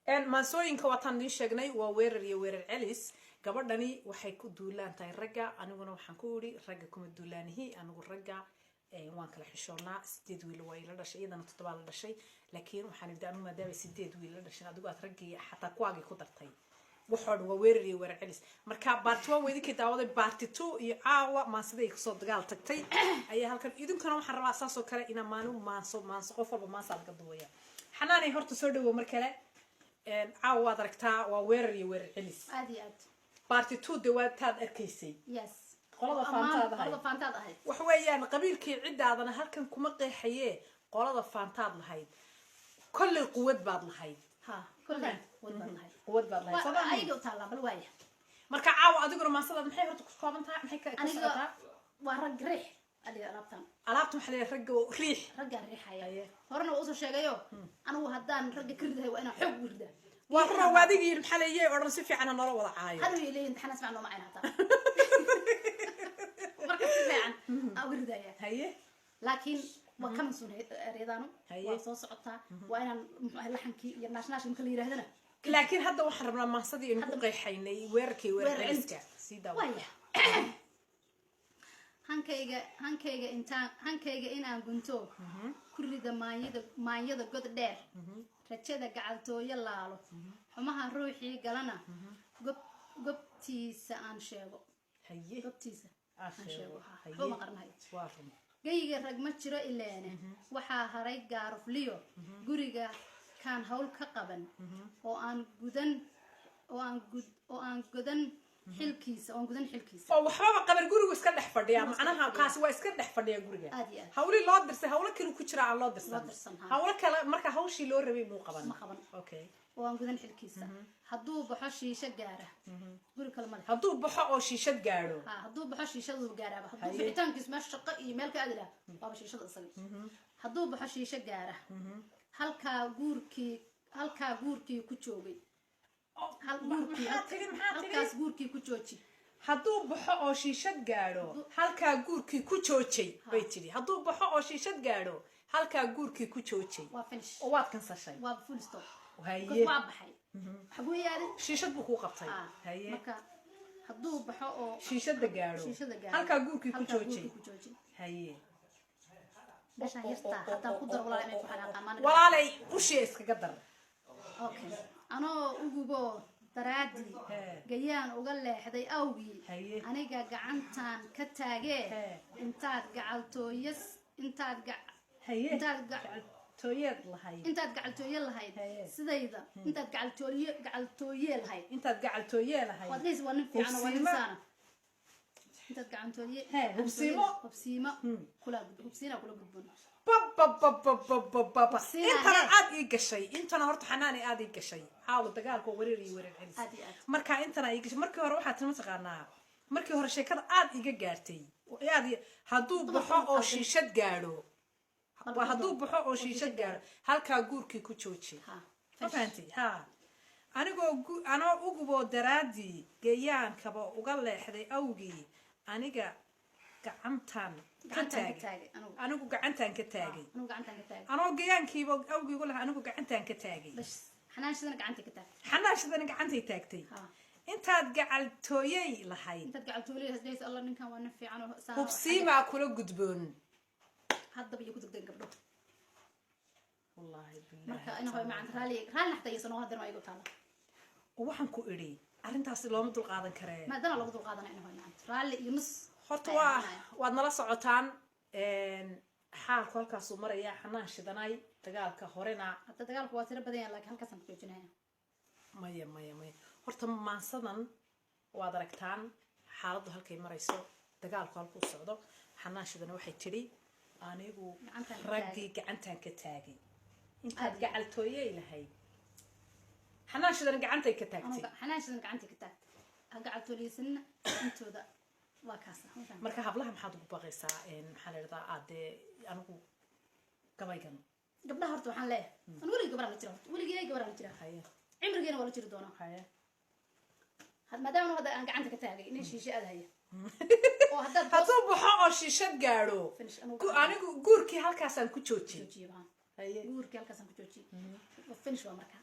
ان maansooyinka wataan idin sheegnay waa weerar iyo weerar celis gabadhani waxay ku duulaan tahay ragga aniguna waxaan ku iri ragga kuma duulaanihi anigu ragga waan kala xishoonaa 8 wiil way la dhashay iyadana 7 la dhashay laakiin waxaan idin anu maadaama 8 wiil la dhashay adigu aad raggii xataa kuwaagi ku dartay waxaan waa weerar iyo weerar celis marka part 1 weedii ka daawaday part 2 iyo caawa maansaday ku soo dagaal tagtay ayaa halkan idinkuna waxaan rabaa asaas oo kale ina maanu maanso qof walba maansa laga duwaya xanaanay horta soo dhawo mar kale caawa waad aragtaa waa weerar iyo weerar celis aadi aad part 2 dawaataad arkaysay yes qolada faantaad ahayd wax weeyaan qabiilkii cidaadana halkan kuma qeexaye qolada faantaad lahayd kulli quwad baad lahayd ha kulli quwad baad lahayd sabab ayga taala bal waaya marka caawa adiguna maasada maxay horta ku kooban tahay maxay ka socotaa waa rag riix adiga alaabtan waxa la ragga riix ragga riixaya horna uu soo sheegayo anigu hadaan ragga kiriday waa inaan xoog wirda waa rawaadigi maxaa leeyahay oo si fiican nolol wada caayo hadu yeelay imtixaan asmaa noo macayna hataa marka si fiican wirdaya haye laakiin waa kama soo reedano waa soo socotaa waa inaan laxankii iyo naashnaashka kala yiraahdana laakiin hadda waxaan rabnaa maasadii inuu ku qeexaynay weerarkii weerarkiiska sida waaya hankayga inaan gunto kurida maanyada god dheer rajada gacaltooyo laalo xumaha ruuxii galana gobtiisa aan sheego gobtiisa aan sheego xuma qarnahay gayga rag ma jiro ileene waxaa haray gaarufliyo guriga kan hawl ka qaban oo aan gudan xilkiisa oo waxba qabar gurigu iska dhex fadhiya macnaha kaas waa iska dhex fadhiya guriga hawli loo dirsay hawlo kale ku jira aan loo dirsan hawlo kale marka hawshii loo rabay muu qaban okay oo aan gudan xilkiisa haduu baxo shiisha gaara guri kale ma haduu baxo oo shiishad gaaro haduu baxo shiishadu gaaraba haduu bixitaankiis ma shaqo iyo meel ka adila waa shiishada isaga haduu baxo shiisha gaara halka guurkii ku joogay halkaas guurkii ku jooji haduu baxo oo shiishad gaaro halka guurkii ku joojay bay tiri haduu baxo oo shiishad gaaro halka guurkii ku joojay waa finish oo waad kansashay waa full stop haye waa baxay xaguu yaari shiishad buu ku qabtay haye marka haduu baxo oo shiishada gaaro halka guurkii ku joojay haye dasha hirta hatta ku dar walaalay ku xanaaqaan walaalay u shees kaga dar okay anoo ugubo daraadi gayaan uga leexday awgii aniga gacantan ka taagee intaad gacaltooye lahayd sidayda intaad gacaltooye lahayd wadis waa nin fiican waa insaan intaad gacaltooye hubsiimo kula gudbun intana aad ii gashay intana horta xanaani aad ii gashay caawa dagaalka weerar iyo weerar celis marka intana ii gashay markii hore waxaad tilmaam taqaanaa markii hore sheekada aad iga gaartay aad haduu baxo oo shiishad gaaro halka guurkii ku joojay fahanti anoo ugubo daraadi gayaankaba uga leexday awgii aniga gacantan anigu gacantan ka taagay anoo gayaankiiba awgii ugu lahaa anigu gacantan ka taagay xanaashadana gacantay taagtay intaad gacaltooyey lahayd hubsiimaa kula gudboon haddaba iyo ku degdeg gabdho wallahi marka ina hoy macaan raali naxtaysan oo hadana igu taala waxaan ku iri arintaas looma dul qaadan karee maadana lagu dul qaadanay ina hoy macaan raali iyo nus horta waad nala socotaan xaalku halkaas uu maraya xanaan shidanay dagaalka horena hadda dagaalku waa tiro badan yahay laakiin halkaas aan ku joojinaya maya horta maansadan waad aragtaan xaaladdu halkay marayso dagaalku halkuu socdo xanaan shidana waxay tiri anigu raggii gacantan ka taagay intaad gacaltooyey lahayd xanaan shidana gacantay ka taagtay gacaltooyeysanna intooda waa kaasa marka hablaha maxaad ugu baqaysaa maxaa la yidhahdaa aade anigu gabaygan gabdhaha horta waxaan leeyahay an weligii gabaraan la jira horta weligii gabaraan la jira cimrigeena waa la jiri doonaa maadaama hadda aan gacanta ka taagay inay shiishe aad haya hadduu baxo oo shiishad gaadho anigu guurkii halkaasaan ku joojiyey guurkii halkaasaan ku joojiyey finish waa markaa